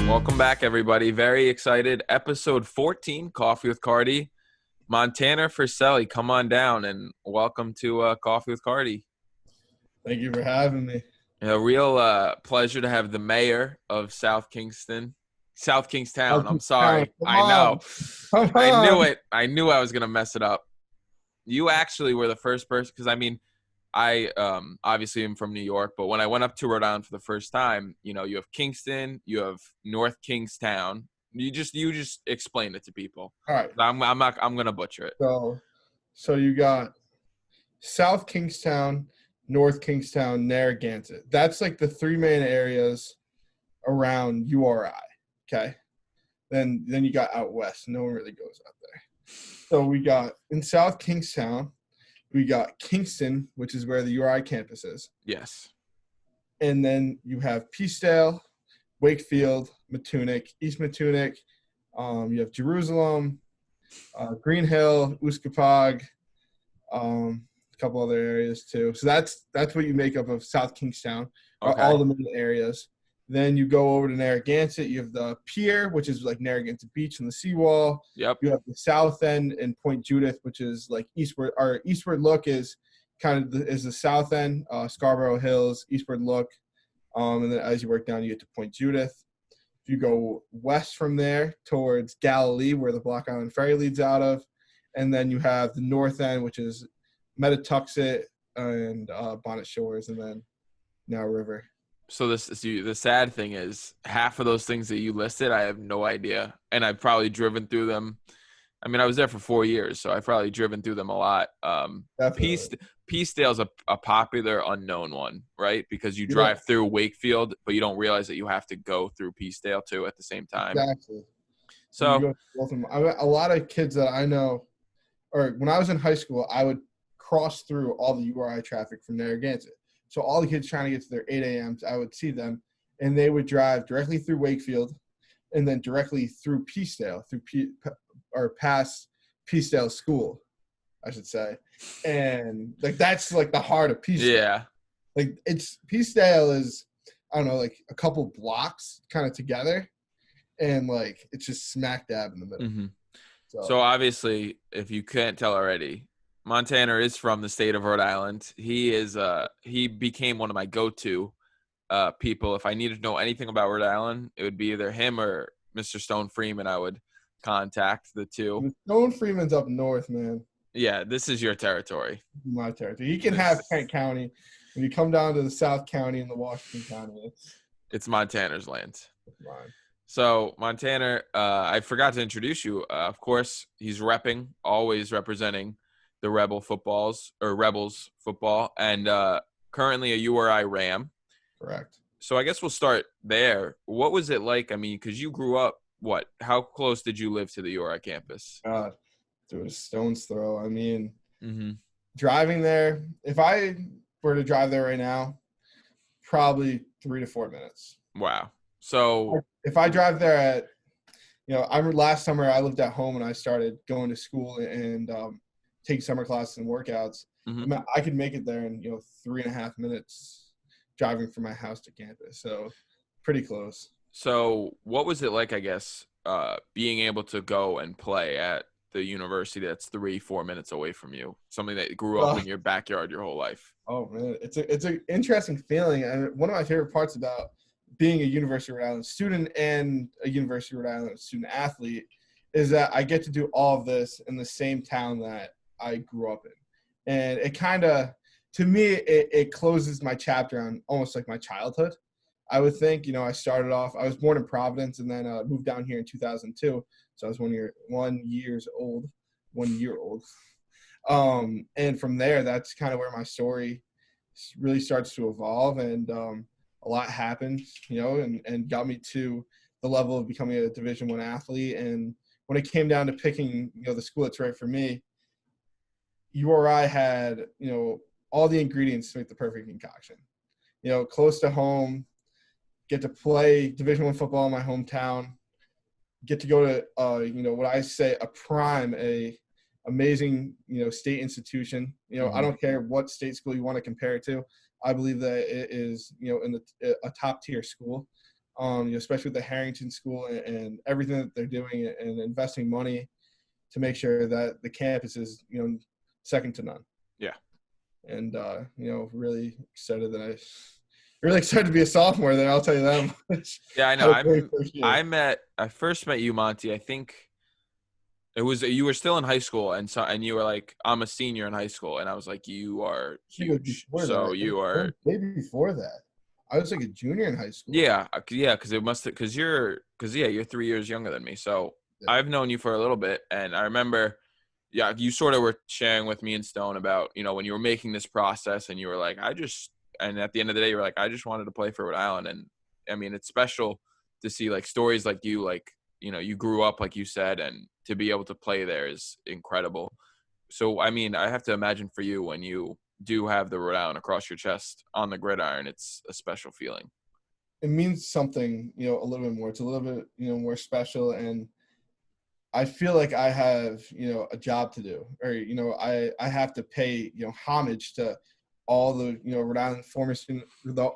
Welcome back, everybody. Very excited. Episode 14, Coffee with Cardi. Montaner Fresilli, come on down and welcome to Coffee with Cardi. Thank you for having me. A real pleasure to have the mayor of South Kingstown. I'm sorry. I know. I knew it. I knew I was going to mess it up. You actually were the first person, because I obviously am from New York, but when I went up to Rhode Island for the first time, you have Kingston, you have North Kingstown. You just explain it to people. All right. I'm gonna butcher it. So you got South Kingstown, North Kingstown, Narragansett. That's like the three main areas around URI. Okay. Then you got out west. No one really goes out there. So we got in South Kingstown, we got Kingston, which is where the URI campus is. Yes. And then you have Peacedale, Wakefield, Matunic, East Matunic. You have Jerusalem, Green Hill, Uskapog, a couple other areas too. So that's what you make up of South Kingstown, Okay. All the main areas. Then you go over to Narragansett. You have the pier, which is like Narragansett Beach and the seawall. Yep. You have the south end and Point Judith, which is like eastward. Our eastward look is kind of is the south end, Scarborough Hills, eastward look. And then as you work down, you get to Point Judith. If you go west from there towards Galilee, where the Block Island Ferry leads out of, and then you have the north end, which is Metatuxet and Bonnet Shores, and then now River. So the sad thing is, half of those things that you listed, I have no idea, and I've probably driven through them. I mean, I was there for 4 years, so I've probably driven through them a lot. Peacedale's a popular unknown one, right? Because you drive through Wakefield, but you don't realize that you have to go through Peacedale too at the same time. Exactly. So a lot of kids that I know, or when I was in high school, I would cross through all the URI traffic from Narragansett. So all the kids trying to get to their 8 a.m.s, I would see them, and they would drive directly through Wakefield and then directly through Peacedale, or past Peacedale School, I should say. And, like, that's, like, the heart of Peacedale. Yeah. Like, Peacedale is, I don't know, like, a couple blocks kind of together, and, like, it's just smack dab in the middle. Mm-hmm. So obviously, if you can't tell already, Montaner is from the state of Rhode Island. He became one of my go-to people. If I needed to know anything about Rhode Island, it would be either him or Mr. Stone Freeman. I would contact the two. Stone Freeman's up north, man. Yeah, this is your territory. My territory. You can have Kent County. When you come down to the South County and the Washington County, it's Montaner's land. It's mine. So, Montaner, I forgot to introduce you. Of course, he's always representing the Rebels football, and currently a URI Ram. Correct. So I guess we'll start there. What was it like? I mean, because you grew up, how close did you live to the URI campus? Through a stone's throw. I mean, driving there, if I were to drive there right now, probably 3 to 4 minutes. Wow. So if I drive there at, last summer I lived at home and I started going to school and take summer classes and workouts. I mean, I could make it there in 3.5 minutes driving from my house to campus. So pretty close. So what was it like, I guess, being able to go and play at the university that's 3-4 minutes away from you, something that grew up in your backyard your whole life? Oh man, it's an interesting feeling. And one of my favorite parts about being a University of Rhode Island student and a University of Rhode Island student athlete is that I get to do all of this in the same town that I grew up in. And it kind of, to me, it closes my chapter on almost like my childhood. I would think, I started off, I was born in Providence and then moved down here in 2002. So I was 1 year old. And from there, that's kind of where my story really starts to evolve. And a lot happened, and got me to the level of becoming a Division I athlete. And when it came down to picking, the school that's right for me, URI had, all the ingredients to make the perfect concoction. Close to home, get to play Division I football in my hometown, get to go to, what I say, a amazing, state institution. I don't care what state school you want to compare it to. I believe that it is, in a top tier school. especially with the Harrington School and everything that they're doing and investing money to make sure that the campus is, second to none. Yeah. And, really excited to be a sophomore there. I'll tell you that much. Yeah, I know. I first met you, Monty. I think you were still in high school, and you were like, I'm a senior in high school, and I was like, you are huge. So you are maybe before that. I was like a junior in high school. Yeah, because you're 3 years younger than me. So yeah. I've known you for a little bit, and I remember, you sort of were sharing with me and Stone about, when you were making this process, and you were like, and at the end of the day, you were like, I just wanted to play for Rhode Island. And I mean, it's special to see like stories like you, like, you grew up, like you said, and to be able to play there is incredible. So, I mean, I have to imagine for you, when you do have the Rhode Island across your chest on the gridiron, it's a special feeling. It means something, a little bit more. It's a little bit, more special. And I feel like I have, a job to do, or, I have to pay, homage to all the, Rhode Island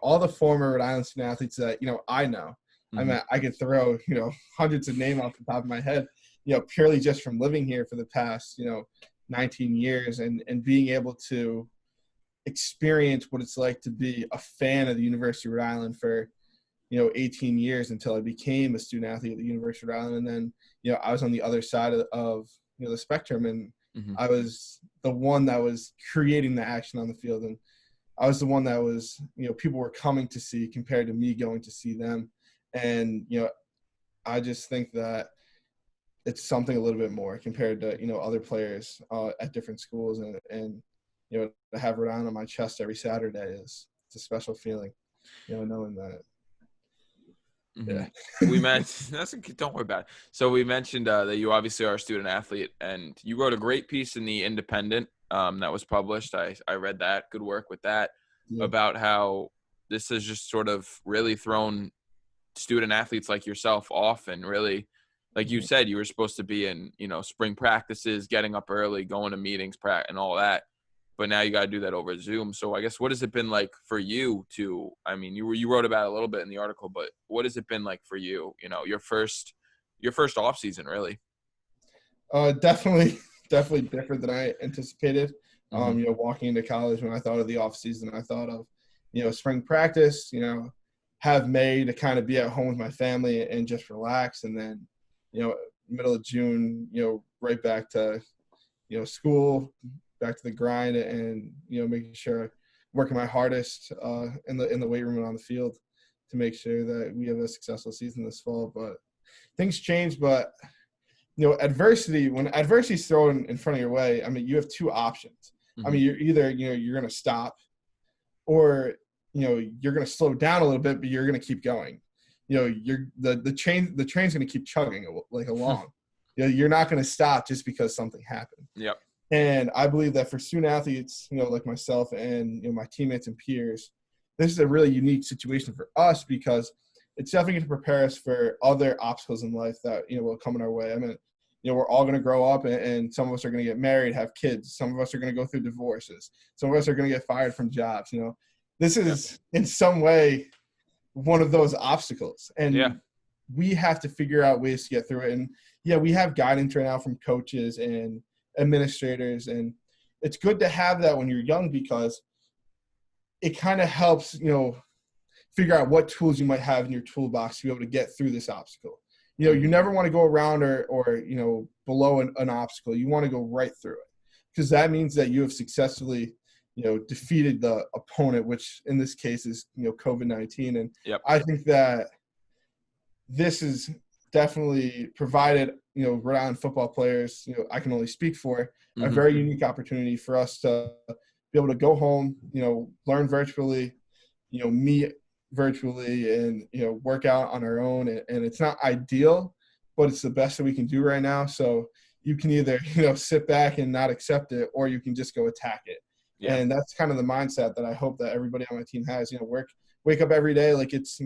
all the former Rhode Island student athletes that, I know. Mm-hmm. I mean, I could throw, hundreds of names off the top of my head, purely just from living here for the past, 19 years and being able to experience what it's like to be a fan of the University of Rhode Island for, 18 years until I became a student athlete at the University of Rhode Island. And then, I was on the other side of the spectrum, and mm-hmm. I was the one that was creating the action on the field. And I was the one that was, people were coming to see compared to me going to see them. And, I just think that it's something a little bit more compared to, other players at different schools. And to have Rhode Island on my chest every Saturday it's a special feeling, knowing that. Mm-hmm. We mentioned, don't worry about it. So we mentioned that you obviously are a student athlete, and you wrote a great piece in the Independent that was published. I read that. Good work with that. Yeah. About how this has just sort of really thrown student athletes like yourself off, and really, like you said, you were supposed to be in, spring practices, getting up early, going to meetings, and all that. But now you got to do that over Zoom. So I guess, what has it been like for you you wrote about it a little bit in the article, but what has it been like for you, your first off season, really? Definitely different than I anticipated. Mm-hmm. Walking into college, when I thought of the off season, I thought of, spring practice, have May to kind of be at home with my family and just relax. And then, middle of June, right back to, school, back to the grind, and, making sure I'm working my hardest in the weight room and on the field to make sure that we have a successful season this fall. But things change. But, adversity, when adversity is thrown in front of your way, I mean, you have two options. Mm-hmm. I mean, you're either, you're going to stop, or, you're going to slow down a little bit, but you're going to keep going. The train's going to keep chugging like along. You're not going to stop just because something happened. Yep. And I believe that for student athletes, like myself and, my teammates and peers, this is a really unique situation for us, because it's definitely going to prepare us for other obstacles in life that, will come in our way. I mean, we're all going to grow up, and some of us are going to get married, have kids. Some of us are going to go through divorces. Some of us are going to get fired from jobs. This is in some way one of those obstacles. And we have to figure out ways to get through it. And, we have guidance right now from coaches and administrators, and it's good to have that when you're young, because it kind of helps figure out what tools you might have in your toolbox to be able to get through this obstacle. You never want to go around or below an obstacle. You want to go right through it, because that means that you have successfully defeated the opponent, which in this case is COVID-19. And I think that this is definitely provided Rhode Island football players, I can only speak for, a very unique opportunity for us to be able to go home, learn virtually, meet virtually, and work out on our own. And it's not ideal, but it's the best that we can do right now. So you can either sit back and not accept it, or you can just go attack it. Yeah. And that's kind of the mindset that I hope that everybody on my team has. Wake up every day like it's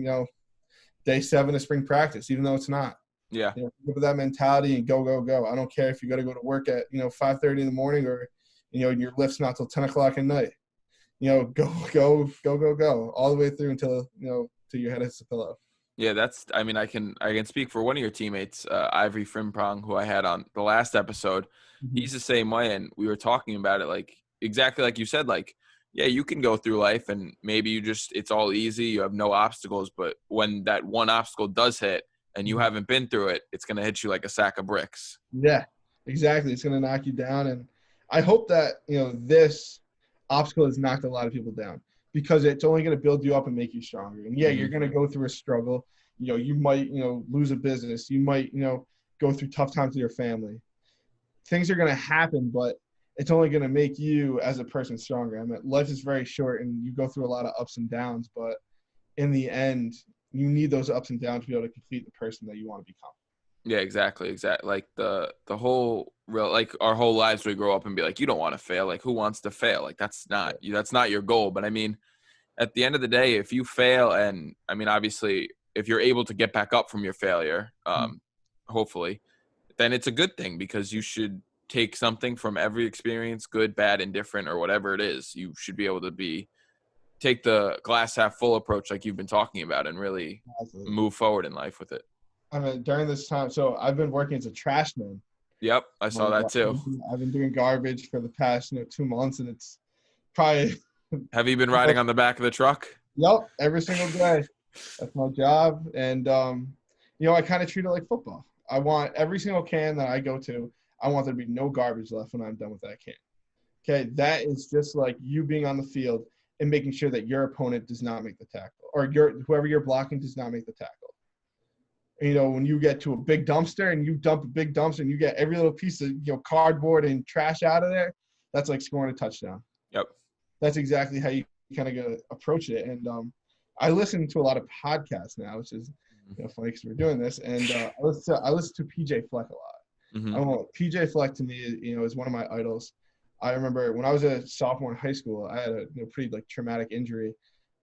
day 7 of spring practice, even though it's not. Yeah. With that mentality and go. I don't care if you got to go to work at 5:30 in the morning, or your lift's not till 10 o'clock at night. Go all the way through until till your head hits the pillow. Yeah, I mean, I can speak for one of your teammates, Ivory Frimpong, who I had on the last episode. Mm-hmm. He's the same way, and we were talking about it, like exactly like you said, like, yeah, you can go through life and maybe it's all easy, you have no obstacles, but when that one obstacle does hit and you haven't been through it, it's gonna hit you like a sack of bricks. Yeah, exactly. It's going to knock you down. And I hope that, this obstacle has knocked a lot of people down because it's only going to build you up and make you stronger. And yeah, you're going to go through a struggle. You might, lose a business. You might, go through tough times with your family. Things are going to happen, but it's only going to make you as a person stronger. I mean, life is very short and you go through a lot of ups and downs, but in the end, you need those ups and downs to be able to complete the person that you want to become. Yeah, exactly. Like the whole real, like our whole lives we grow up and be like, you don't want to fail. Like, who wants to fail? Like, that's not your goal. But I mean, at the end of the day, if you fail, and I mean, obviously, if you're able to get back up from your failure, hopefully, then it's a good thing because you should take something from every experience, good, bad, indifferent, or whatever it is. You should be able to take the glass half full approach, like you've been talking about, and really Absolutely. move forward in life with it. I mean, during this time, so I've been working as a trash man. Yep, I saw that too. I've been doing garbage for the past, 2 months, and it's probably. Have you been riding on the back of the truck? Yep, every single day. That's my job, and I kind of treat it like football. I want every single can that I go to, I want there to be no garbage left when I'm done with that can. Okay, that is just like you being on the field and making sure that your opponent does not make the tackle, or whoever you're blocking does not make the tackle. When you get to a big dumpster and you dump a big dumpster and you get every little piece of cardboard and trash out of there, that's like scoring a touchdown. Yep. That's exactly how you kind of gotta approach it. And I listen to a lot of podcasts now, which is funny because we're doing this. And I listen to PJ Fleck a lot. Mm-hmm. PJ Fleck to me, is one of my idols. I remember when I was a sophomore in high school, I had a pretty like traumatic injury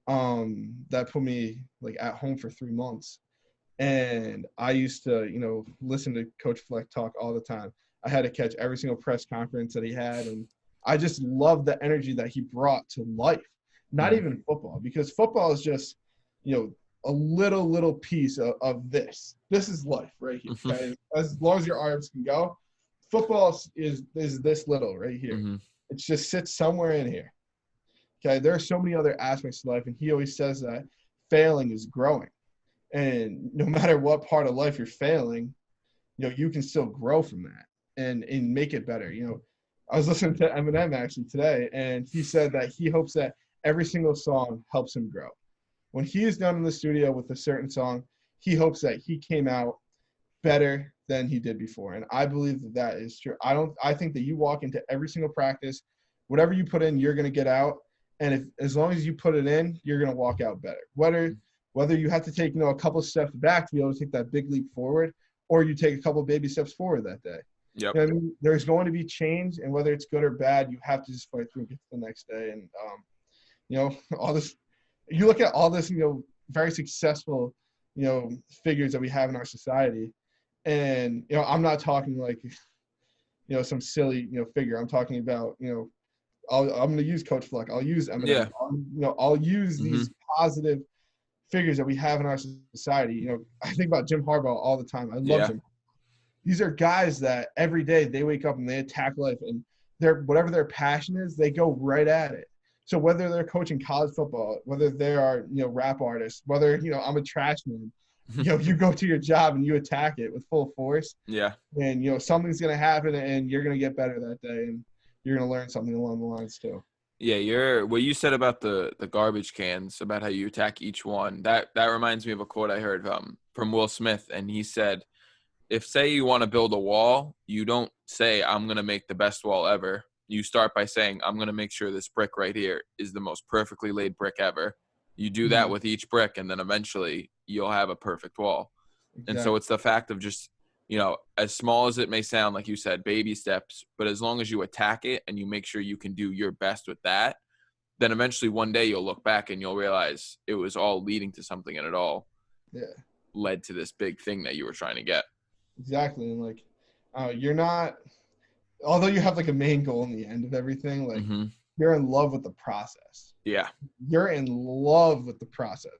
that put me like at home for 3 months. And I used to, listen to Coach Fleck talk all the time. I had to catch every single press conference that he had. And I just loved the energy that he brought to life, not even football, because football is just, a little piece of this. This is life right here. Okay? As long as your arms can go, football is this little right here. It just sits somewhere in here. Okay. There are so many other aspects of life. And he always says that failing is growing. And no matter what part of life you're failing, you can still grow from that and make it better. I was listening to Eminem actually today, and he said that he hopes that every single song helps him grow. When he is done in the studio with a certain song, he hopes that he came out better than he did before. And I believe that is true. I think that you walk into every single practice, whatever you put in, you're going to get out. And as long as you put it in, you're going to walk out better. Whether you have to take, a couple of steps back to be able to take that big leap forward, or you take a couple of baby steps forward that day. Yep. There's going to be change, and whether it's good or bad, you have to just fight through and get to the next day. And, all this – you look at all this, very successful, figures that we have in our society. And, I'm not talking like, some silly, figure. I'm talking about, I'm going to use Coach Fleck. I'll use Eminem. Yeah. I'll use these positive – figures that we have in our society. I think about Jim Harbaugh all the time. I love Jim. These are guys that every day they wake up and they attack life, and whatever their passion is, they go right at it. So whether they're coaching college football, whether they are, rap artists, whether, I'm a trash man, you go to your job and you attack it with full force. Yeah. And, something's going to happen and you're going to get better that day, and you're going to learn something along the lines too. Yeah, what you said about the garbage cans, about how you attack each one, that reminds me of a quote I heard from Will Smith, and he said, if say you want to build a wall, you don't say I'm going to make the best wall ever. You start by saying I'm going to make sure this brick right here is the most perfectly laid brick ever. You do that with each brick, and then eventually you'll have a perfect wall. Exactly. And so it's the fact of just, as small as it may sound, like you said, baby steps, but as long as you attack it and you make sure you can do your best with that, then eventually one day you'll look back and you'll realize it was all leading to something, and it all led to this big thing that you were trying to get. Exactly. And like, you're not, although you have like a main goal in the end of everything, like you're in love with the process. Yeah. You're in love with the process.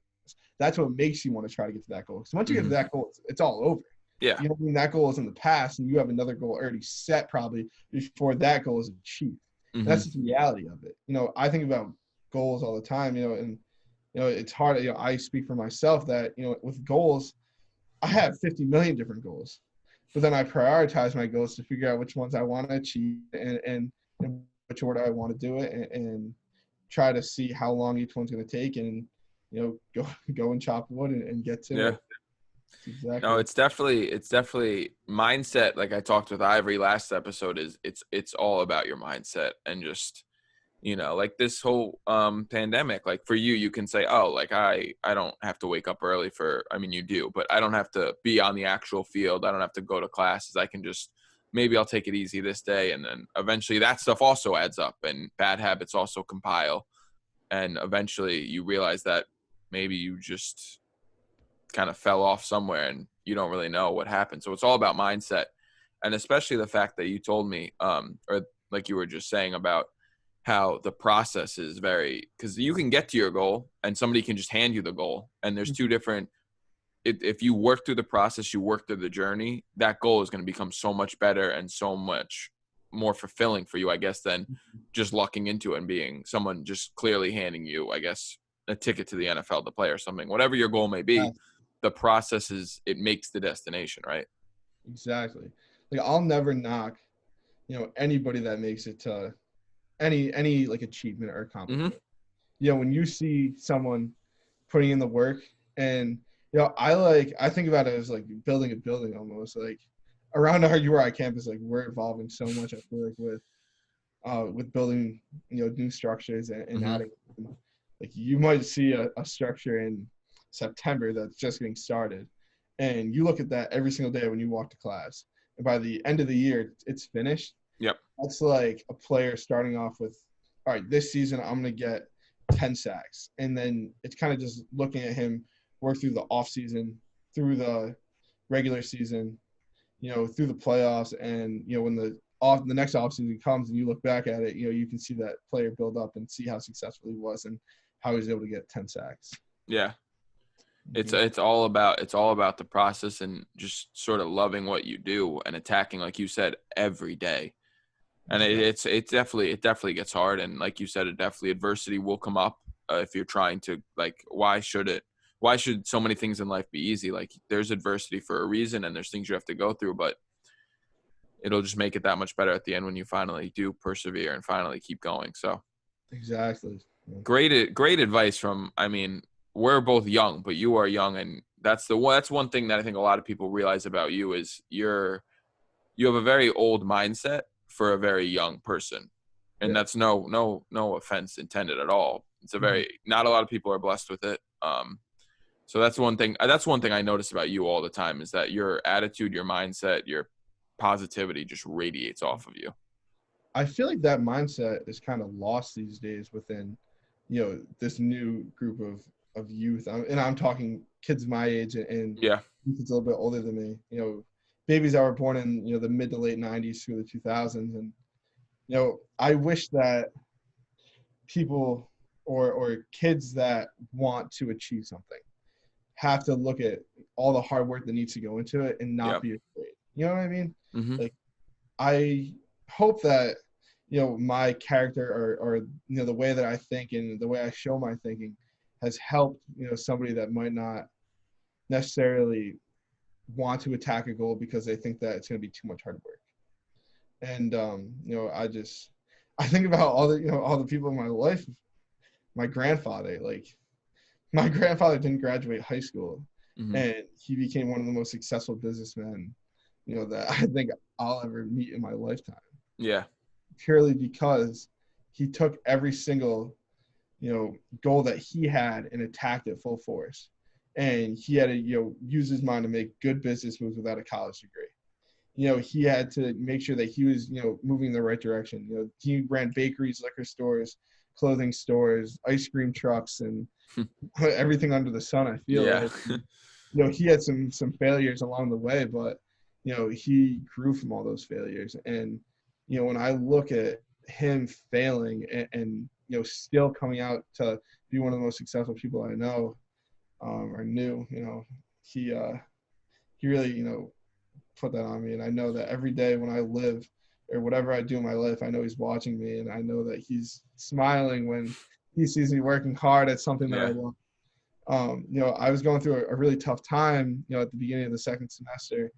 that's what makes you want to try to get to that goal. Because once you get to that goal, it's all over. Yeah. You know what I mean? That goal is in the past, and you have another goal already set probably before that goal is achieved. And that's just the reality of it. You know, I think about goals all the time, you know, and, you know, it's hard. You know, I speak for myself that, you know, with goals, I have 50 million different goals, but then I prioritize my goals to figure out which ones I want to achieve and in which order I want to do it, and try to see how long each one's going to take, and, you know, go and chop wood and get to it. Exactly. No, it's definitely mindset. Like I talked with Ivory last episode, is it's all about your mindset, and just, you know, like this whole pandemic, like for you can say, oh, like I don't have to wake up early I mean, you do, but I don't have to be on the actual field. I don't have to go to classes. I can just, maybe I'll take it easy this day. And then eventually that stuff also adds up, and bad habits also compile. And eventually you realize that maybe you just kind of fell off somewhere and you don't really know what happened. So it's all about mindset. And especially the fact that you told me, or like you were just saying about how the process is very, because you can get to your goal and somebody can just hand you the goal. And there's two different, if you work through the process, you work through the journey, that goal is going to become so much better and so much more fulfilling for you, I guess, than just lucking into it and being someone just clearly handing you, I guess, a ticket to the NFL to play or something. Whatever your goal may be, the process it makes the destination, right? Exactly. Like, I'll never knock, you know, anybody that makes it to any like achievement or accomplishment. You know, when you see someone putting in the work, and, you know, I think about it as like building a building almost. Like, around our URI campus, like, we're evolving so much, I feel like, with building, you know, new structures and adding. Like, you might see a structure in September that's just getting started, and you look at that every single day when you walk to class, and by the end of the year it's finished. Yep. That's like a player starting off with, all right, this season I'm going to get 10 sacks, and then it's kind of just looking at him work through the off season, through the regular season, you know, through the playoffs, and, you know, when the next off season comes and you look back at it, you know, you can see that player build up and see how successful he was and how he was able to get 10 sacks. Yeah. It's all about the process, and just sort of loving what you do and attacking, like you said, every day. And it definitely gets hard. And like you said, adversity will come up if you're trying to, like, why should so many things in life be easy? Like, there's adversity for a reason, and there's things you have to go through, but it'll just make it that much better at the end when you finally do persevere and finally keep going. So exactly. Great advice from, I mean, we're both young, but you are young, and that's one thing that I think a lot of people realize about you is you have a very old mindset for a very young person. And that's no offense intended at all. It's not a lot of people are blessed with it. So that's one thing I notice about you all the time, is that your attitude, your mindset, your positivity just radiates off of you. I feel like that mindset is kind of lost these days within, you know, this new group of youth. And I'm talking kids my age and kids a little bit older than me, you know, babies that were born in, you know, the mid to late 90s through the 2000s. And, you know, I wish that people or kids that want to achieve something have to look at all the hard work that needs to go into it and not be afraid. You know what I mean? Like, I hope that, you know, my character or you know, the way that I think and the way I show my thinking has helped, you know, somebody that might not necessarily want to attack a goal because they think that it's going to be too much hard work. And you know, I think about all the people in my life. My grandfather didn't graduate high school, and he became one of the most successful businessmen, you know, that I think I'll ever meet in my lifetime. Yeah. Purely because he took every single, you know, goal that he had and attacked it full force. And he had to, you know, use his mind to make good business moves without a college degree. You know, he had to make sure that he was, you know, moving in the right direction. You know, he ran bakeries, liquor stores, clothing stores, ice cream trucks, and everything under the sun, I feel like. You know, he had some failures along the way, but, you know, he grew from all those failures. And, you know, when I look at him failing and you know, still coming out to be one of the most successful people I know, or knew, he really, put that on me. And I know that every day when I live or whatever I do in my life, I know he's watching me, and I know that he's smiling when he sees me working hard at something that I love. I was going through a really tough time, at the beginning of the second semester,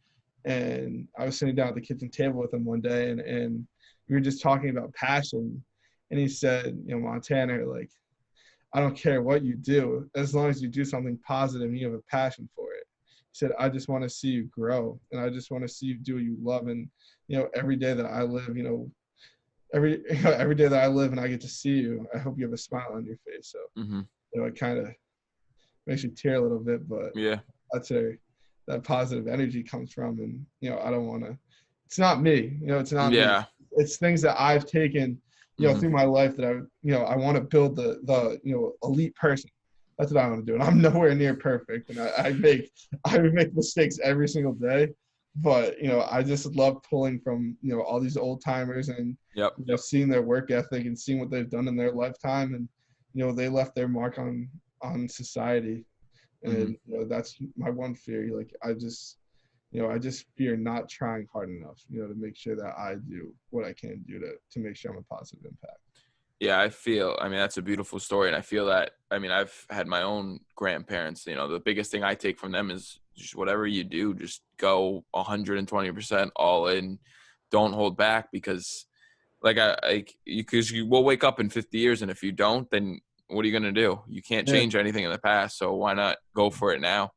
and I was sitting down at the kitchen table with him one day, and we were just talking about passion. And he said, Montaner, like, I don't care what you do, as long as you do something positive and you have a passion for it. He said, I just want to see you grow, and I just want to see you do what you love. And, every day that I live, every day that I live and I get to see you, I hope you have a smile on your face. So, it kind of makes you tear a little bit, but that's where that positive energy comes from. And, I don't want to, it's not me, it's not me. It's things that I've taken, through my life that I want to build the elite person. That's what I want to do. And I'm nowhere near perfect. And I make mistakes every single day, but, I just love pulling from, all these old timers and, seeing their work ethic and seeing what they've done in their lifetime. And, they left their mark on society. And, that's my one fear. Like, I just fear not trying hard enough, to make sure that I do what I can do to make sure I'm a positive impact. Yeah, that's a beautiful story. And I feel that, I've had my own grandparents, the biggest thing I take from them is just whatever you do, just go 120% all in. Don't hold back, because you will wake up in 50 years. And if you don't, then what are you going to do? You can't change anything in the past. So why not go for it now?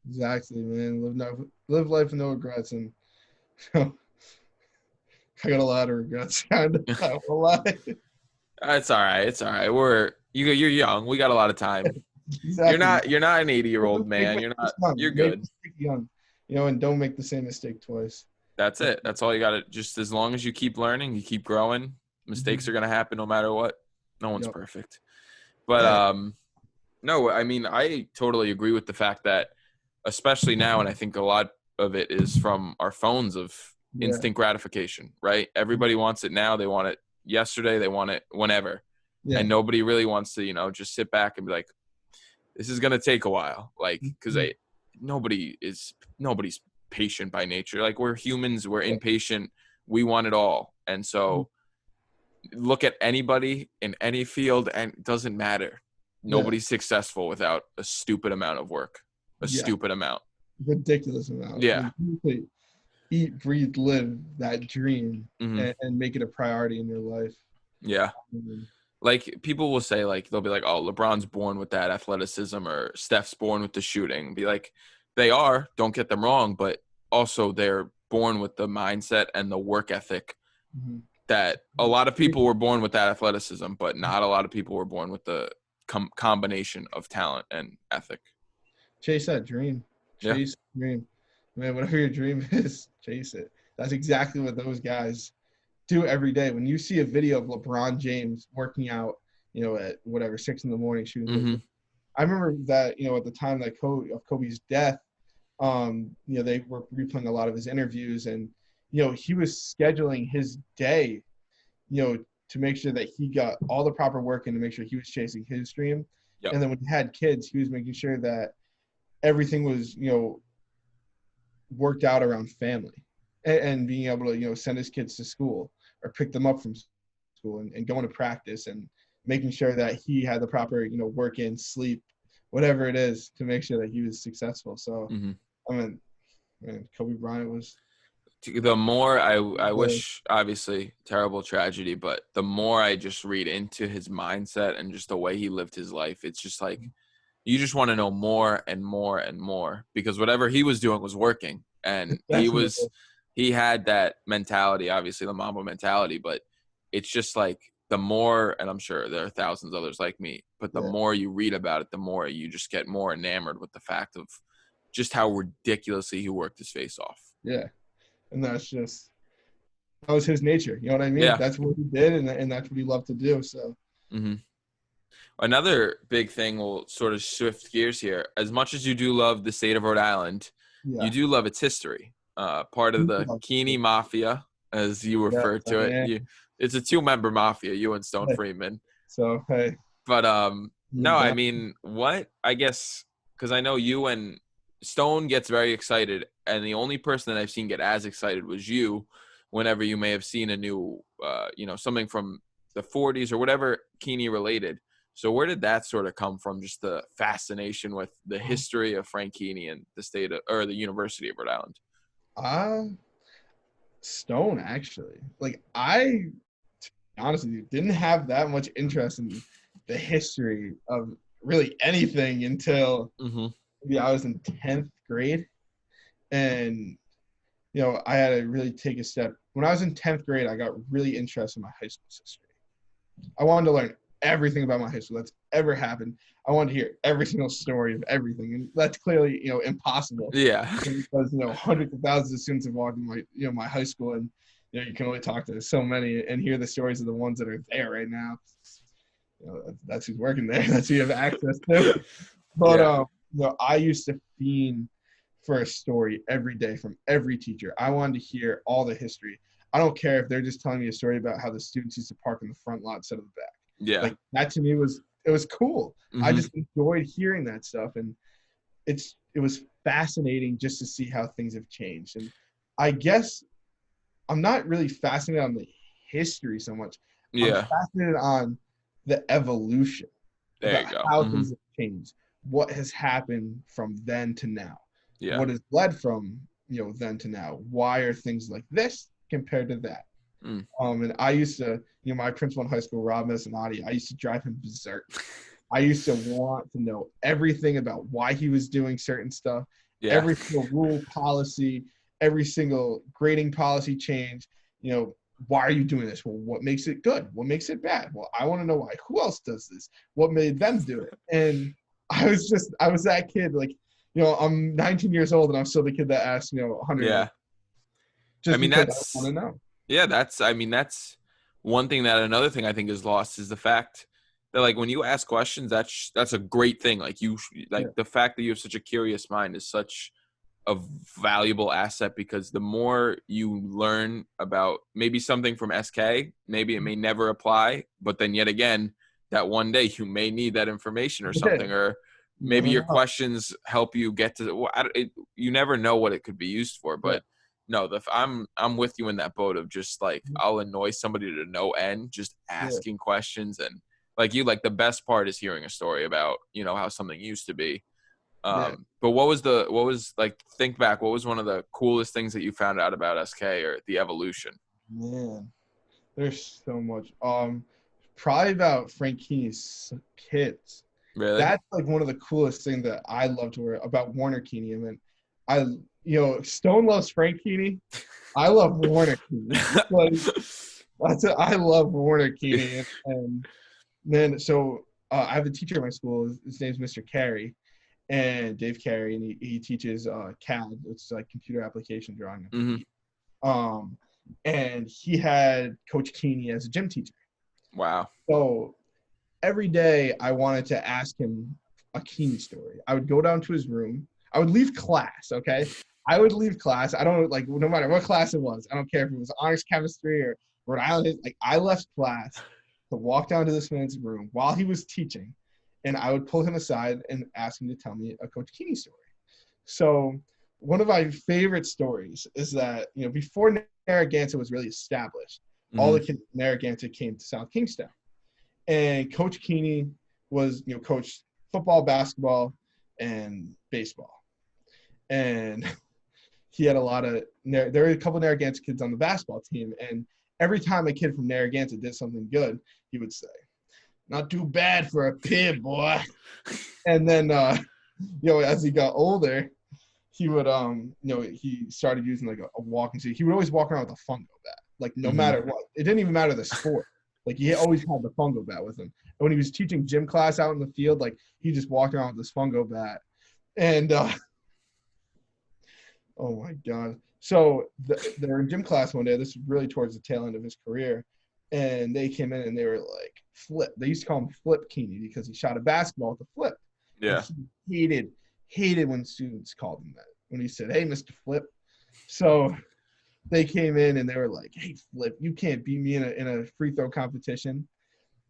Exactly, man. Live life with no regrets. And I got a lot of regrets. Kind of. I won't lie. It's all right. It's all right. You're young. We got a lot of time. Exactly. You're not an 80-year-old man. You're good. Young, and don't make the same mistake twice. That's it. That's all you got to, just as long as you keep learning, you keep growing, mistakes are going to happen no matter what. No one's perfect. But no, I totally agree with the fact that, especially now, and I think a lot of it is from our phones of instant gratification, right? Everybody wants it now. They want it yesterday. They want it whenever. And nobody really wants to, just sit back and be like, this is going to take a while. Like, because nobody's patient by nature. Like, we're humans. We're impatient. We want it all. And so look at anybody in any field, and it doesn't matter. Nobody's successful without a stupid amount of work. Stupid amount. Ridiculous amount. Yeah. Eat, breathe, live that dream and make it a priority in your life. Yeah. Like, people will say, like, they'll be like, oh, LeBron's born with that athleticism, or Steph's born with the shooting. Be like, they are, don't get them wrong, but also they're born with the mindset and the work ethic that a lot of people were born with that athleticism, but not a lot of people were born with the combination of talent and ethic. Chase that dream. Chase the dream. Man, whatever your dream is, chase it. That's exactly what those guys do every day. When you see a video of LeBron James working out, at whatever, 6 a.m. shooting. I remember that, at the time that of Kobe's death, they were replaying a lot of his interviews, and, he was scheduling his day, to make sure that he got all the proper work in to make sure he was chasing his dream. And then when he had kids, he was making sure that everything was, worked out around family and being able to, send his kids to school or pick them up from school and going to practice and making sure that he had the proper, work in, sleep, whatever it is, to make sure that he was successful. So, man, Kobe Bryant was. The more I wish, obviously, terrible tragedy, but the more I just read into his mindset and just the way he lived his life, it's just like, you just want to know more and more and more, because whatever he was doing was working. And he had that mentality, obviously the Mamba mentality, but it's just like, the more, and I'm sure there are thousands of others like me, but the more you read about it, the more you just get more enamored with the fact of just how ridiculously he worked his face off. Yeah. And that was his nature. You know what I mean? Yeah. That's what he did, and that's what he loved to do. So. Another big thing, will sort of shift gears here. As much as you do love the state of Rhode Island, you do love its history. Part of the Keeney Mafia, as you refer to it. It's a 2-member mafia, you and Stone Freeman. So, hey. But, no, I mean, what, I guess, because I know you and Stone gets very excited, and the only person that I've seen get as excited was you whenever you may have seen a new, something from the 40s or whatever Keeney related. So where did that sort of come from? Just the fascination with the history of Frank Keeney and the University of Rhode Island. Stone, actually. Like, I honestly didn't have that much interest in the history of really anything until maybe I was in 10th grade. And, I had to really take a step. When I was in 10th grade, I got really interested in my high school's history. I wanted to learn everything about my high school that's ever happened. I wanted to hear every single story of everything. And that's clearly, impossible. Yeah. Because, hundreds of thousands of students have walked in my high school, and, you can only talk to so many and hear the stories of the ones that are there right now. That's who's working there. That's who you have access to. But, I used to fiend for a story every day from every teacher. I wanted to hear all the history. I don't care if they're just telling me a story about how the students used to park in the front lot instead of the back. Yeah. Like, that to me it was cool. I just enjoyed hearing that stuff, and it was fascinating just to see how things have changed. And I guess I'm not really fascinated on the history so much. Yeah. I'm fascinated on the evolution. There you go. How things have changed. What has happened from then to now. Yeah. What has led from, then to now. Why are things like this compared to that? And I used to, my principal in high school, Rob Mezzanotti, I used to drive him berserk. I used to want to know everything about why he was doing certain stuff, every single rule, policy, every single grading policy change. Why are you doing this? Well, what makes it good? What makes it bad? Well, I want to know why. Who else does this? What made them do it? And I was that kid, like, I'm 19 years old and I'm still the kid that asks, 100. Yeah. Just because I want to know. Yeah, that's one thing. Another thing I think is lost is the fact that, like, when you ask questions, that's a great thing. Like, the fact that you have such a curious mind is such a valuable asset, because the more you learn about maybe something from SK, maybe it may never apply, but then yet again, that one day you may need that information or something, or maybe your questions help you get to you never know what it could be used for. But no, I'm with you in that boat of just, like, I'll annoy somebody to no end just asking questions. And like the best part is hearing a story about, how something used to be. But what was think back, what was one of the coolest things that you found out about SK or the evolution? Man, there's so much. Probably about Frank Keeney's kids. Really? That's like one of the coolest things that I love to hear about Warner Keeney. I mean, Stone loves Frank Keeney. I love Warner Keeney. I love Warner Keeney. And then, I have a teacher at my school. His name's Mr. Carey, and Dave Carey, and he teaches CAD. It's like computer application drawing. And he had Coach Keeney as a gym teacher. Wow. So every day I wanted to ask him a Keeney story. I would go down to his room. I would leave class, okay? I would leave class. I don't, like, no matter what class it was. I don't care if it was honors chemistry or Rhode Island. Like, I left class to walk down to this man's room while he was teaching, and I would pull him aside and ask him to tell me a Coach Keeney story. So one of my favorite stories is that, before Narragansett was really established, all the kids from Narragansett came to South Kingstown. And Coach Keeney was, coached football, basketball, and baseball. And he had there were a couple of Narragansett kids on the basketball team. And every time a kid from Narragansett did something good, he would say, "Not too bad for a kid, boy." And then, as he got older, he would, he started using like a walking stick. He would always walk around with a fungo bat, like no matter what. It didn't even matter the sport. Like, he always had the fungo bat with him. And when he was teaching gym class out in the field, like, he just walked around with this fungo bat. And, oh my God. So they were in gym class one day. This was really towards the tail end of his career. And they came in and they were like, Flip. They used to call him Flip Keeney because he shot a basketball with a flip. Yeah. And he hated when students called him that. When he said, "Hey, Mr. Flip." So they came in and they were like, "Hey, Flip, you can't beat me in a free throw competition."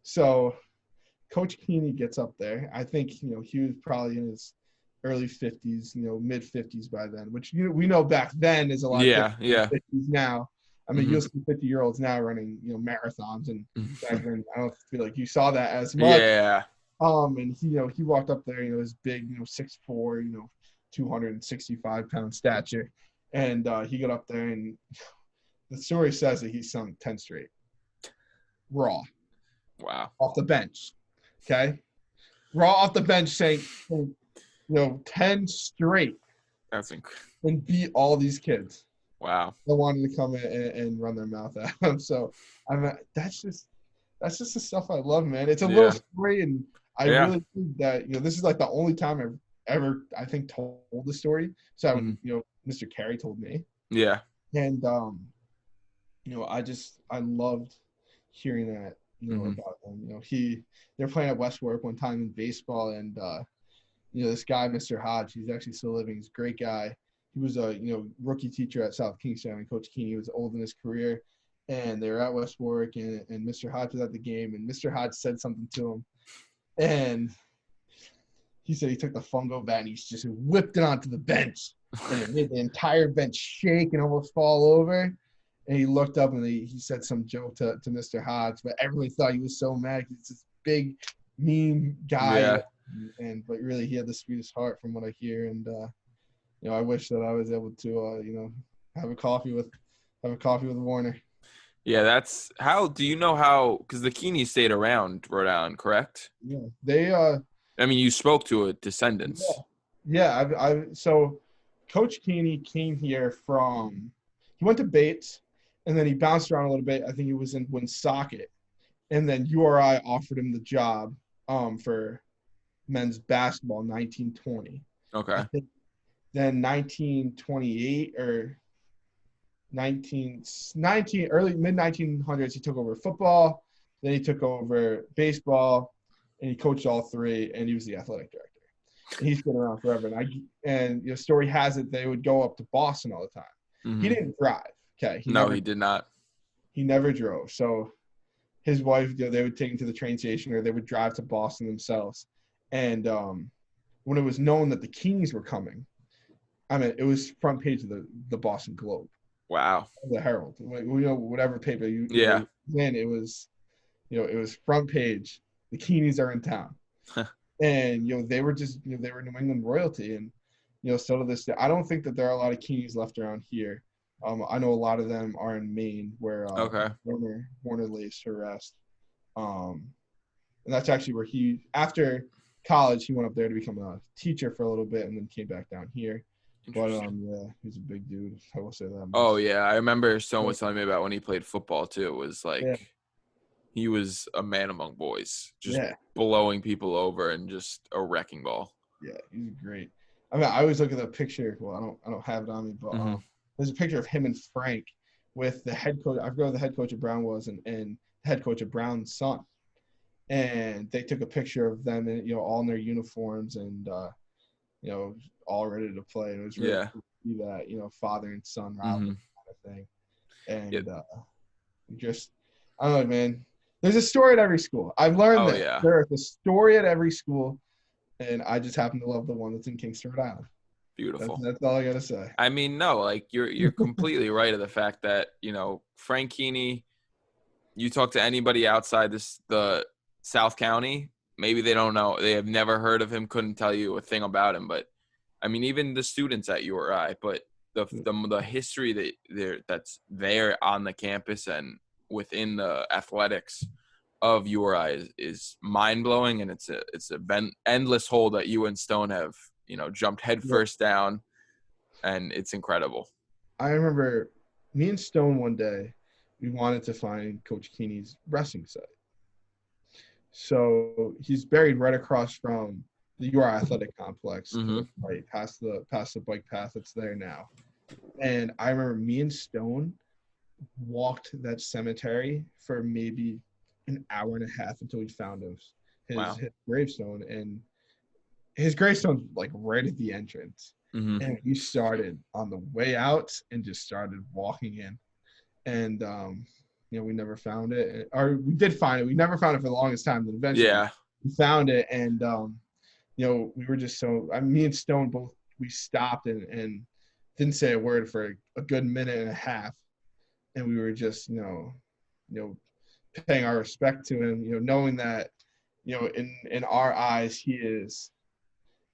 So Coach Keeney gets up there. I think, he was probably in his early 50s, mid 50s by then, which we know back then is a lot different Yeah. than 50s now. I mean, you'll see 50-year-olds now running, marathons, and back then I don't feel like you saw that as much. Yeah. And he walked up there, his big, 6'4", 265-pound stature, and he got up there, and the story says that he sung 10 straight, raw. Wow. Off the bench, okay, raw off the bench, saying 10 straight. That's incredible. And beat all these kids. Wow. That wanted to come in and run their mouth at him. So that's just the stuff I love, man. It's a little story, and I really think that this is like the only time I've ever, I think, told the story. So when Mr. Carey told me. Yeah. And I loved hearing that about him. They're playing at Westwark one time in baseball, and this guy, Mr. Hodge, he's actually still living. He's a great guy. He was a rookie teacher at South Kingstown, and Coach Keeney was old in his career. And they were at Westwark, and Mr. Hodge was at the game, and Mr. Hodge said something to him, and he said he took the fungo bat and he just whipped it onto the bench, and it made the entire bench shake and almost fall over. And he looked up and he said some joke to Mr. Hodge, but everybody thought he was so mad. He's this big, mean guy. Yeah. But really, he had the sweetest heart, from what I hear. And I wish that I was able to have a coffee with Warner. Yeah, that's how. Do you know how? Because the Keeney stayed around Rhode Island, correct? Yeah, they. I mean, you spoke to a descendants. Yeah. So Coach Keeney came here from. He went to Bates, and then he bounced around a little bit. I think he was in Woonsocket, and then URI offered him the job for men's basketball in 1920. Okay. I think then 1928 or 19 early mid 1900s, he took over football. Then he took over baseball, and he coached all three, and he was the athletic director. And he's been around forever. And story has it they would go up to Boston all the time. Mm-hmm. He didn't drive. Okay. He did not. He never drove. So his wife, they would take him to the train station, or they would drive to Boston themselves. And when it was known that the Keys were coming, I mean, it was front page of the Boston Globe. Wow. The Herald. Whatever paper you then it was, it was front page. The Keenies are in town. And they were just they were New England royalty, and still to this day, I don't think that there are a lot of Keenies left around here. I know a lot of them are in Maine, where Warner lays to rest. And that's actually where after college, he went up there to become a teacher for a little bit, and then came back down here. But he's a big dude. I will say that much. Oh yeah, I remember someone was telling me about when he played football too. It was like he was a man among boys, just blowing people over and just a wrecking ball. Yeah, he's great. I mean, I always look at the picture. Well, I don't have it on me, but there's a picture of him and Frank with the head coach. I forgot who the head coach of Brown was, and the head coach of Brown's son. And they took a picture of them, in, all in their uniforms, and all ready to play. And it was really cool to see that, father and son rivalry kind of thing. And just, I don't know, man. There's a story at every school. I've learned that there is a story at every school, and I just happen to love the one that's in Kingston, Rhode Island. Beautiful. That's all I gotta say. I mean, no, like you're completely right of the fact that Frank Keeney. You talk to anybody outside the South County, maybe they don't know. They have never heard of him. Couldn't tell you a thing about him. But I mean, even the students at URI. But the history that's there on the campus and within the athletics of URI is mind blowing, and it's a endless hole that you and Stone have jumped headfirst down, and it's incredible. I remember me and Stone one day, we wanted to find Coach Keeney's wrestling site. So he's buried right across from the URI Athletic Complex, right past the bike path that's there now. And I remember me and Stone walked that cemetery for maybe an hour and a half until we found his gravestone. And his gravestone's like right at the entrance. And we started on the way out and just started walking in. And we never found it, or we did find it. We never found it for the longest time. Then eventually we found it, and we were just so. Me and Stone both we stopped and didn't say a word for a good minute and a half, and we were just paying our respect to him, knowing that in our eyes he is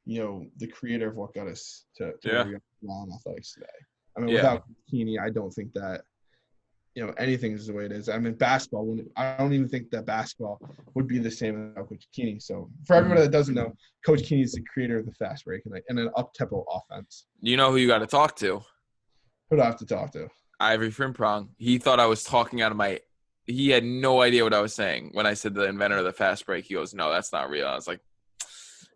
the creator of what got us to where we are now in athletics today. I mean, without Keeney, I don't think that anything is the way it is. I mean, basketball. I don't even think that basketball would be the same without Coach Keeney. So for everybody that doesn't know, Coach Keeney is the creator of the fast break and an up-tempo offense. You know who you got to talk to? Who do I have to talk to? Ivory Frimprong. He thought I was talking out of my – he had no idea what I was saying when I said the inventor of the fast break. He goes, no, that's not real. I was like,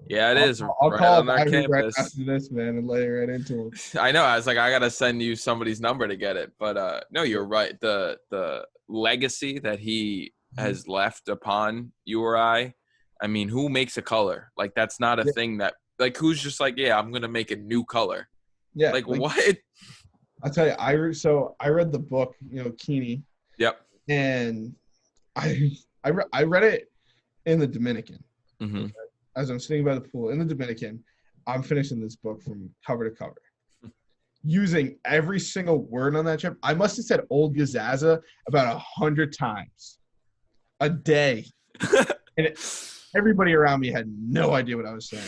yeah, it is. I'll right call on our Ivory right campus. after this, man, and lay right into him. I know. I was like, I got to send you somebody's number to get it. But, no, you're right. The legacy that he has left upon you or I mean, who makes a color? Like, that's not a thing that – like, who's just like, yeah, I'm going to make a new color. Yeah. Like what? I'll tell you, I read the book, Keeney. Yep. And I read it in the Dominican. Mm-hmm. As I'm sitting by the pool in the Dominican, I'm finishing this book from cover to cover. Using every single word on that trip. I must have said Old Gazaza about 100 times a day. And everybody around me had no idea what I was saying.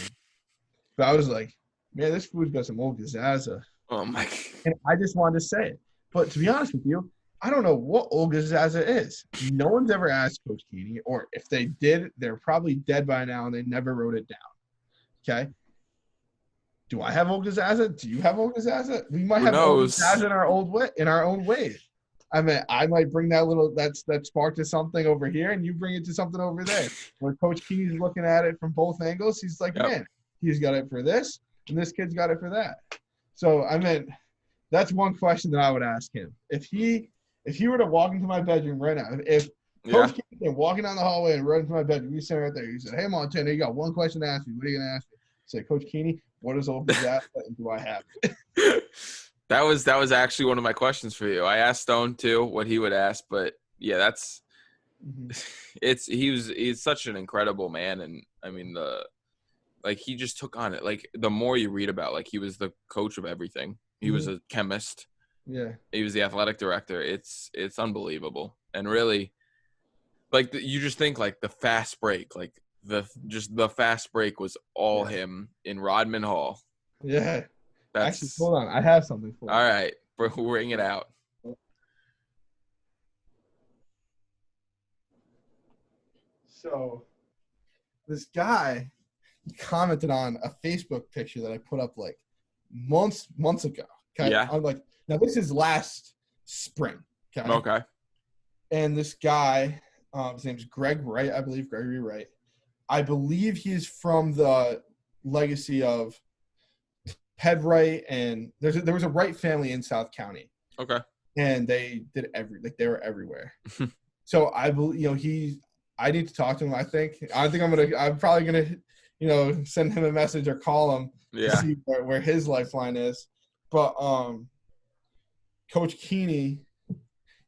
But I was like, man, this food's got some Old Gazaza. Oh, my. And I just wanted to say it. But to be honest with you, I don't know what Old Gazaza is. No one's ever asked Coach Keeney, or if they did, they're probably dead by now and they never wrote it down. Okay? Do I have Old Gazaza? Do you have Old Gazaza? We might have Old Gazaza in our own way. I mean, I might bring that spark to something over here, and you bring it to something over there. Where Coach Keeney's looking at it from both angles, he's like, man, he's got it for this, and this kid's got it for that. So, I mean, that's one question that I would ask him. If he were to walk into my bedroom right now, if Coach Keeney came walking down the hallway and run into my bedroom, he's sitting right there. He said, hey, Montaner, you got one question to ask me. What are you going to ask me? I said, Coach Keeney, what is Old Gazaza and do I have it? That was actually one of my questions for you. I asked Stone too what he would ask, but yeah, that's he's such an incredible man, and I mean he just took on it. Like the more you read about, like he was the coach of everything. He was a chemist. Yeah, he was the athletic director. It's unbelievable, and really, like you just think like the fast break, like the fast break was all him in Rodman Hall. Yeah. Actually, hold on. I have something for you. All right. Bring it out. So, this guy commented on a Facebook picture that I put up like months ago. Okay. Yeah. I'm like, now this is last spring. Okay. Okay. And this guy, his name's Greg Wright, I believe, Gregory Wright. I believe he's from the legacy of Ted Wright, and there was a Wright family in South County. Okay. And they did they were everywhere. So I believe I need to talk to him. I'm probably gonna send him a message or call him to see where his lifeline is. But Coach Keeney,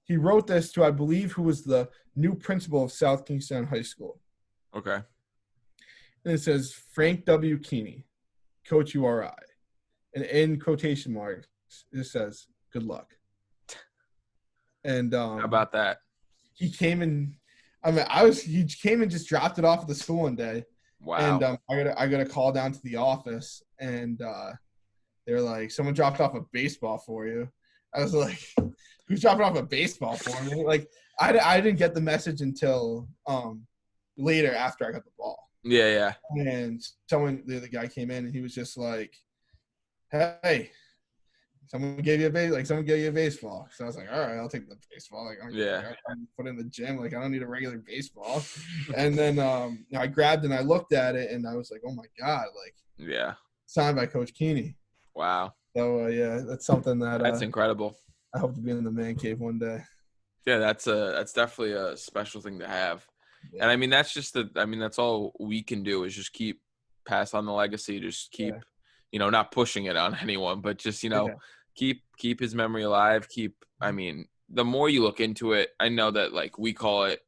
he wrote this to, I believe, who was the new principal of South Kingstown High School. Okay. And it says, Frank W. Keeney, Coach URI. And in quotation marks, it says, good luck. And how about that? He came and he came and just dropped it off at the school one day. Wow. And I got a call down to the office, and they're like, someone dropped off a baseball for you. I was like, who's dropping off a baseball for me? Like, I didn't get the message until later after I got the ball. Yeah. And the other guy came in, and he was just like, hey, someone gave you a baseball. So I was like, all right, I'll take the baseball. Like, I'm put it in the gym. Like, I don't need a regular baseball. And then I grabbed it and I looked at it, and I was like, oh my God, like, signed by Coach Keeney. Wow. So that's something that's incredible. I hope to be in the man cave one day. Yeah, that's definitely a special thing to have. Yeah. And I mean, that's all we can do is just pass on the legacy, just keep, not pushing it on anyone, but just, keep his memory alive. I mean, the more you look into it, I know that like we call it,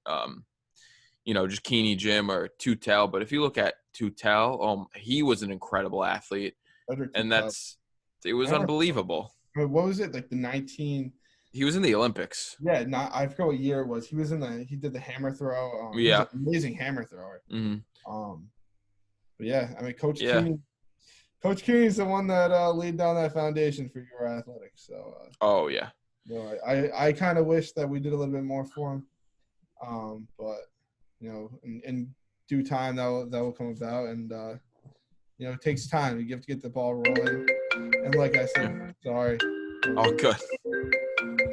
just Keeney Jim or Tutel. But if you look at Tutel, he was an incredible athlete, and it was unbelievable. What was it, like the 19? He was in the Olympics. Yeah, I forgot what year it was. He did the hammer throw. He was an amazing hammer thrower. But yeah, I mean, Coach Keeney is the one that laid down that foundation for your athletics. So. I kind of wish that we did a little bit more for him. But in due time that will come about, and it takes time. You have to get the ball rolling. And like I said, sorry. Oh, good.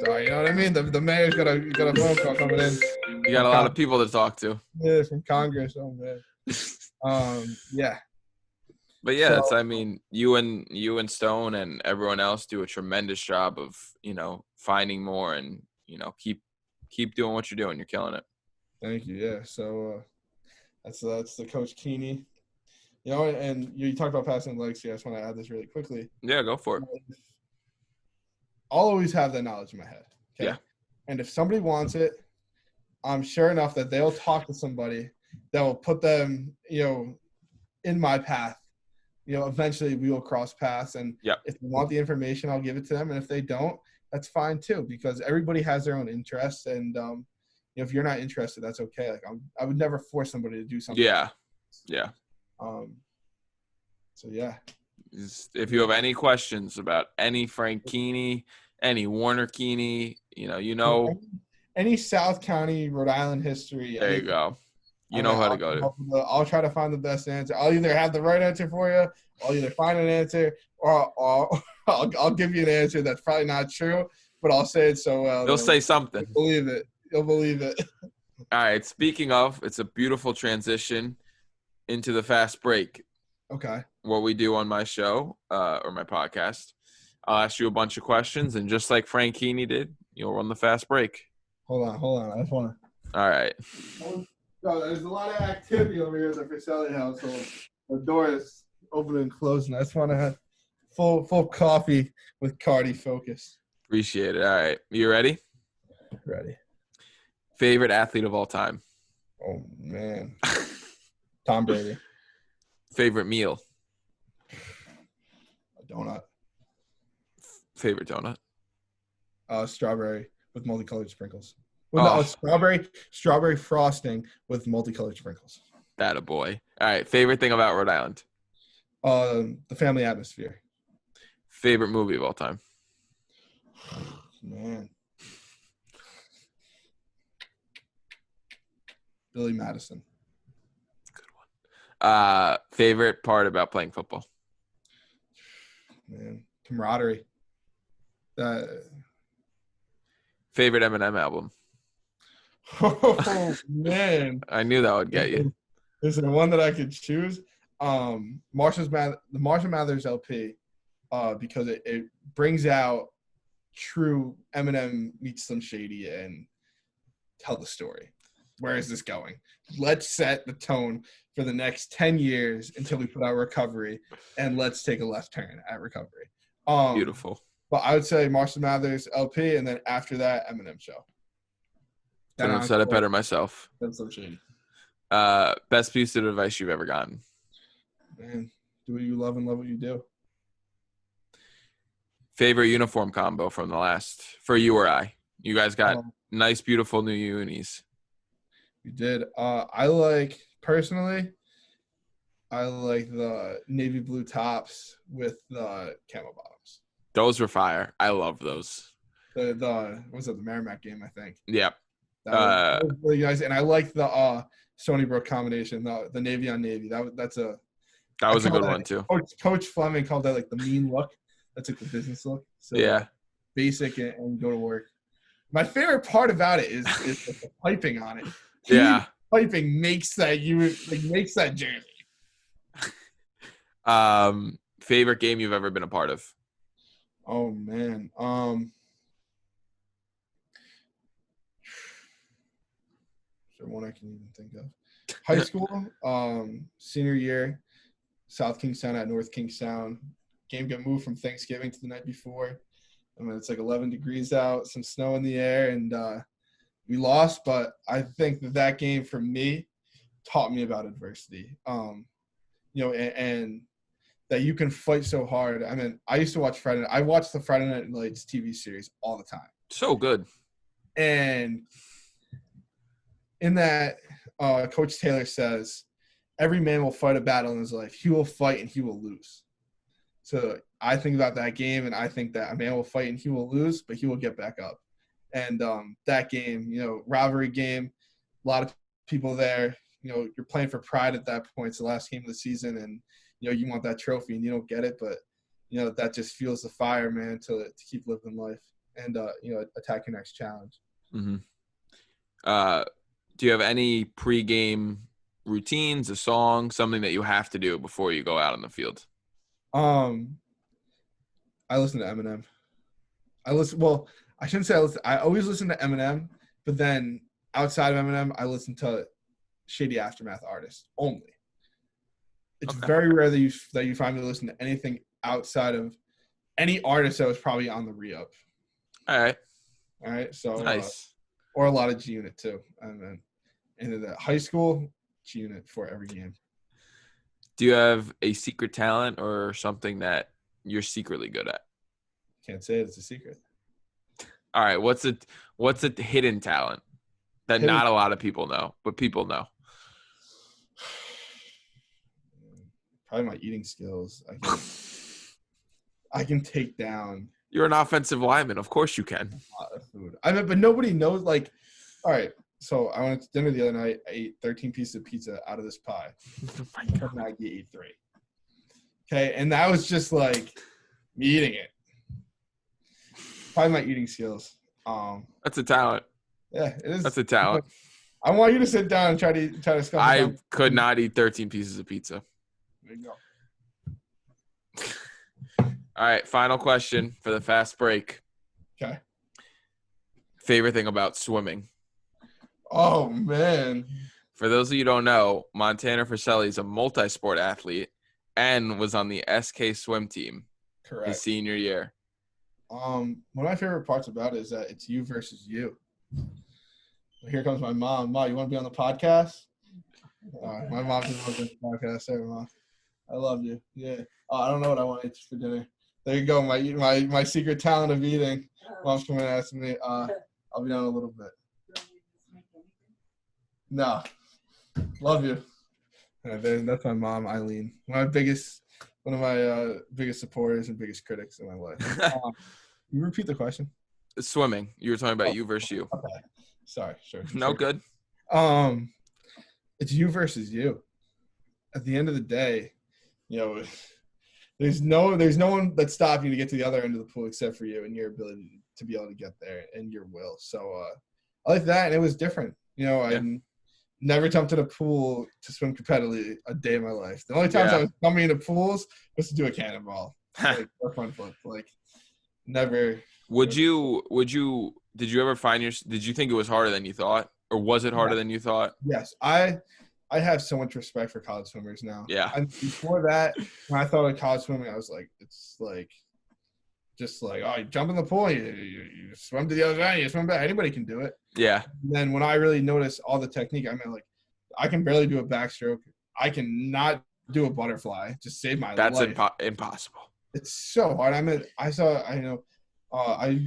Sorry, you know what I mean? The mayor's got a phone call coming in. You got a lot of people to talk to. Yeah, from Congress. Oh man. Yeah. But yeah, you and Stone and everyone else do a tremendous job of finding more, and keep doing what you're doing. You're killing it. Thank you. Yeah. So that's the Coach Keeney. And you talked about passing legacy. I just want to add this really quickly. Yeah, go for it. I'll always have that knowledge in my head. Okay? Yeah. And if somebody wants it, I'm sure enough that they'll talk to somebody that will put them, in my path. Eventually we will cross paths. And if they want the information, I'll give it to them. And if they don't, that's fine too, because everybody has their own interests. And if you're not interested, that's okay. Like I would never force somebody to do something. Yeah. Yeah. So yeah. If you have any questions about any Frank Keeney, any Warner Keeney, any South County, Rhode Island history. There you go. You know how to go to. I'll try to find the best answer. I'll either have the right answer for you, I'll either find an answer, or I'll give you an answer that's probably not true, but I'll say it so well. You'll say something. You'll believe it. All right. Speaking of, it's a beautiful transition into the fast break. Okay. What we do on my show or my podcast, I'll ask you a bunch of questions, and just like Frank Keeney did, you'll run the fast break. Hold on. I just want to. All right. No, there's a lot of activity over here at the Fresilli household. The door is open and closing. I just want to have full coffee with Cardi focus. Appreciate it. All right. You ready? Ready. Favorite athlete of all time? Oh, man. Tom Brady. Favorite meal? A donut. Favorite donut? Strawberry with multicolored sprinkles. Well, no, strawberry frosting with multicolored sprinkles. That a boy. All right. Favorite thing about Rhode Island? The family atmosphere. Favorite movie of all time? Man. Billy Madison. Good one. Favorite part about playing football? Man, camaraderie. Favorite Eminem album? Oh, man. I knew that would get you. Is there one that I could choose? The Marshall Mathers LP, because it brings out true Eminem meets Slim Shady and tell the story. Where is this going? Let's set the tone for the next 10 years until we put out Recovery, and let's take a left turn at Recovery. Beautiful. But I would say Marshall Mathers LP, and then after that, Eminem Show. Couldn't have said it better myself. That's so shady. Best piece of advice you've ever gotten? Man, do what you love and love what you do. Favorite uniform combo from the last, for you or I? You guys got nice, beautiful new unis. We did. I like the navy blue tops with the camo bottoms. Those were fire. I love those. The the Merrimack game, I think. Yeah. That was really nice, and I like the Stony Brook combination, the navy on navy. That was a good one too. Coach Fleming called that like the mean look. That's like the business look. So yeah, basic and go to work. My favorite part about it is the piping on it. Yeah, piping makes that jersey. Favorite game you've ever been a part of? Oh man. Is there one I can even think of? High school, senior year, South Kingstown at North Kingstown. Game got moved from Thanksgiving to the night before. I mean, it's like 11 degrees out, some snow in the air, and we lost, but I think that game for me taught me about adversity. And that you can fight so hard. I mean, I used to watch I watched the Friday Night Lights TV series all the time. So good. And in that, Coach Taylor says, every man will fight a battle in his life. He will fight and he will lose. So I think about that game, and I think that a man will fight and he will lose, but he will get back up. And that game, rivalry game, a lot of people there, you're playing for pride at that point. It's the last game of the season, and, you want that trophy and you don't get it, but, that just fuels the fire, man, to keep living life and, attack your next challenge. Mm-hmm. Do you have any pregame routines, a song, something that you have to do before you go out on the field? I listen to Eminem. I shouldn't say I listen. I always listen to Eminem, but then outside of Eminem, I listen to Shady Aftermath artists only. It's very rare that you find me listen to anything outside of any artist that was probably on the re-up. All right. So nice. Or a lot of G Unit too, and then into the high school G Unit for every game. Do you have a secret talent or something that you're secretly good at? Can't say it's a secret. All right. What's a hidden talent that not a lot of people know, but people know? Probably my eating skills. I can take down. You're an offensive lineman. Of course you can. A lot of food. I mean, but nobody knows. Like, all right. So I went to dinner the other night. I ate 13 pieces of pizza out of this pie. Maggie ate 3. Okay, and that was just like me eating it. Probably my eating skills. That's a talent. Yeah, it is. That's a talent. I want you to sit down and try to scuff. I could not eat 13 pieces of pizza. There you go. All right, final question for the fast break. Okay. Favorite thing about swimming? Oh, man. For those of you who don't know, Montaner Fresilli is a multi-sport athlete and was on the SK swim team. Correct. His senior year. One of my favorite parts about it is that it's you versus you. Here comes my mom. Mom, you want to be on the podcast? My mom doesn't want to be on the podcast. Sorry, Mom. I love you. Yeah. Oh, I don't know what I want to eat for dinner. There you go. My secret talent of eating. Mom's coming and asking me. I'll be down in a little bit. No. Love you. That's my mom, Eileen. One of my biggest supporters and biggest critics in my life. Can you repeat the question? Swimming. You were talking about you versus you. Okay. Sorry. Sure. No, good. It's you versus you. At the end of the day, there's no one that's stopping you to get to the other end of the pool except for you and your ability to be able to get there and your will. So I like that, and it was different. I never jumped in a pool to swim competitively a day in my life. The only times I was jumping into pools was to do a cannonball, or front flip. Never. Did you ever did you think it was harder than you thought, or was it harder than you thought? Yes, I have so much respect for college swimmers now. Yeah. And before that, when I thought of college swimming, I was like, it's like, just like, oh, you jump in the pool, you swim to the other side, you swim back. Anybody can do it. Yeah. And then when I really noticed all the technique, I mean, like, I can barely do a backstroke. I cannot do a butterfly. Just save my life. That's impossible. It's so hard. I mean, I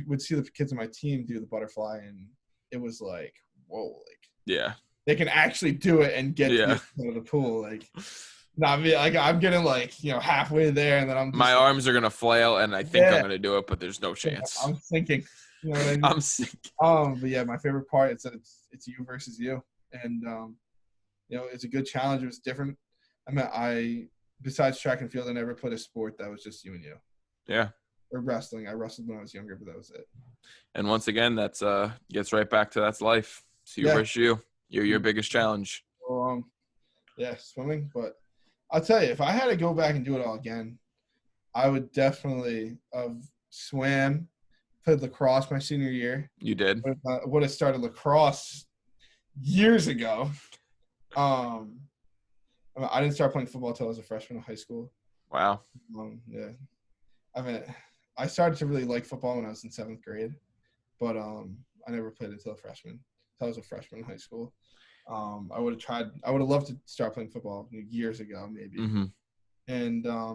would see the kids on my team do the butterfly, and it was like, whoa, yeah, they can actually do it and get to the pool. Not me. I'm getting halfway there, and then I'm. My arms are gonna flail, and I think I'm gonna do it, but there's no chance. I'm thinking. You know what I mean? I'm thinking. But yeah, my favorite part is that it's you versus you, and it's a good challenge. It was different. I mean, besides track and field, I never played a sport that was just you and you. Yeah. Or wrestling. I wrestled when I was younger, but that was it. And once again, that's gets right back to that's life. It's you versus you. You're your biggest challenge. Well, swimming. But I'll tell you, if I had to go back and do it all again, I would definitely have swam, played lacrosse my senior year. You did? I would have started lacrosse years ago. I didn't start playing football until I was a freshman in high school. Wow. Yeah. I mean, I started to really like football when I was in 7th grade, but I never played until a freshman. until I was a freshman in high school. I would have loved to start playing football years ago, maybe. Mm-hmm. And I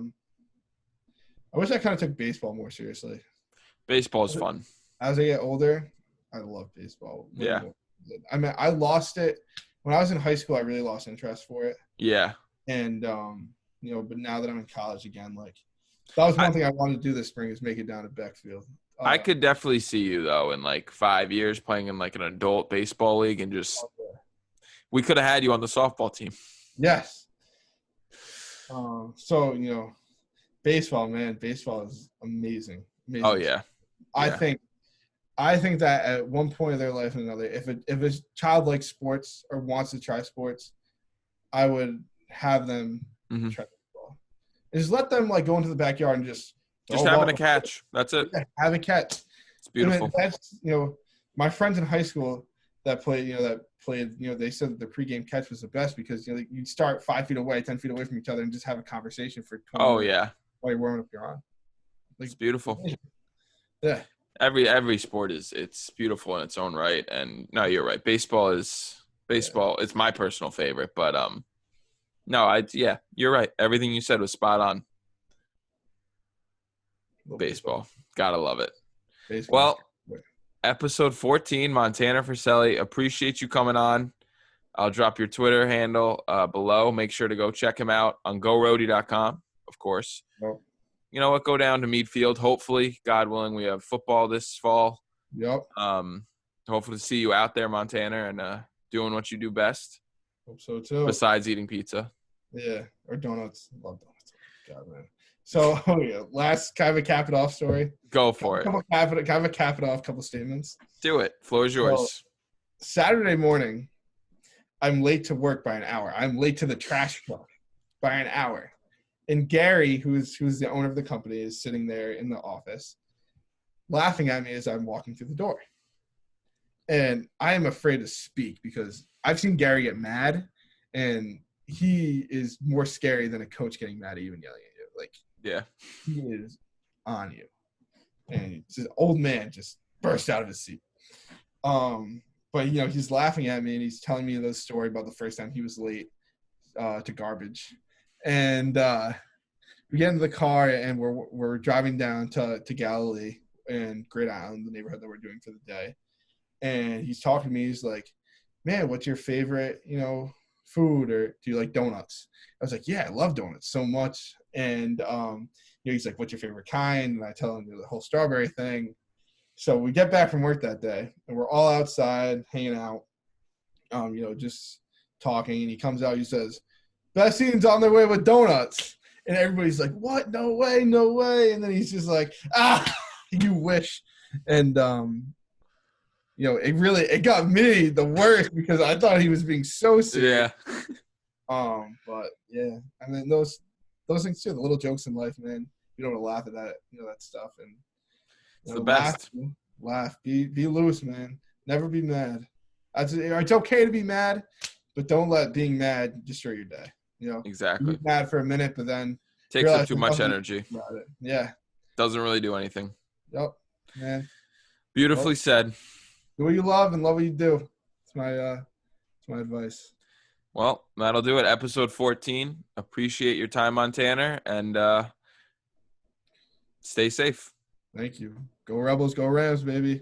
wish I kind of took baseball more seriously. Baseball is fun. As I get older, I love baseball. Yeah. I mean, I lost it when I was in high school. I really lost interest for it. Yeah. And but now that I'm in college again, like that was one thing I wanted to do this spring is make it down to Beckfield. I could definitely see you though in like 5 years playing in like an adult baseball league and just we could have had you on the softball team. Yes. So baseball, man, baseball is amazing. Oh yeah. I think that at one point in their life and another, if a child likes sports or wants to try sports, I would have them try baseball. And just let them like go into the backyard and just having a catch. That's it. Yeah, have a catch. It's beautiful. And that's my friends in high school that played. They said that the pregame catch was the best because you'd start 5 feet away, 10 feet away from each other, and just have a conversation for 20 minutes. Yeah. While you're warming up your arm. It's beautiful. Yeah. Every sport it's beautiful in its own right, and no, you're right. Baseball. It's my personal favorite, but you're right. Everything you said was spot on. Baseball. Gotta love it. Baseball. Well, episode 14, Montaner Fresilli. Appreciate you coming on. I'll drop your Twitter handle below. Make sure to go check him out on GoRoadie.com, of course. Yep. You know what? Go down to Meade Field. Hopefully, God willing, we have football this fall. Yep. Hopefully, see you out there, Montaner, and doing what you do best. Hope so too. Besides eating pizza. Yeah, or donuts. Love donuts. God, man. So, last kind of a cap it off story. Go for it. Kind of a cap it off couple statements. Do it. Floor is yours. So, Saturday morning, I'm late to work by an hour. I'm late to the trash truck by an hour. And Gary, who's the owner of the company, is sitting there in the office laughing at me as I'm walking through the door. And I am afraid to speak because I've seen Gary get mad, and he is more scary than a coach getting mad at you and yelling at you. Like, yeah, he is on you. And this old man just burst out of his seat. But, he's laughing at me, and he's telling me the story about the first time he was late to garbage. And we get into the car, and we're driving down to Galilee and Rhode Island, the neighborhood that we're doing for the day. And he's talking to me. He's like, man, what's your favorite, food, or do you like donuts? I was like, yeah, I love donuts so much. And he's like, what's your favorite kind? And I tell him the whole strawberry thing. So we get back from work that day, and we're all outside hanging out, just talking. And he comes out, he says, Bassine's on their way with donuts. And everybody's like, what? No way, no way. And then he's just like, you wish. And, it got me the worst because I thought he was being so serious. Yeah. But yeah, I mean, those things too, the little jokes in life, man. You don't want to laugh at that, that stuff. And it's the best. Laugh. Be loose, man. Never be mad. It's okay to be mad, but don't let being mad destroy your day. Exactly. Be mad for a minute, but then takes up too much energy. Yeah. Doesn't really do anything. Yep, man. Beautifully said. Do what you love and love what you do. It's my advice. Well, that'll do it. Episode 14. Appreciate your time, Montaner, and stay safe. Thank you. Go Rebels, go Rams, baby.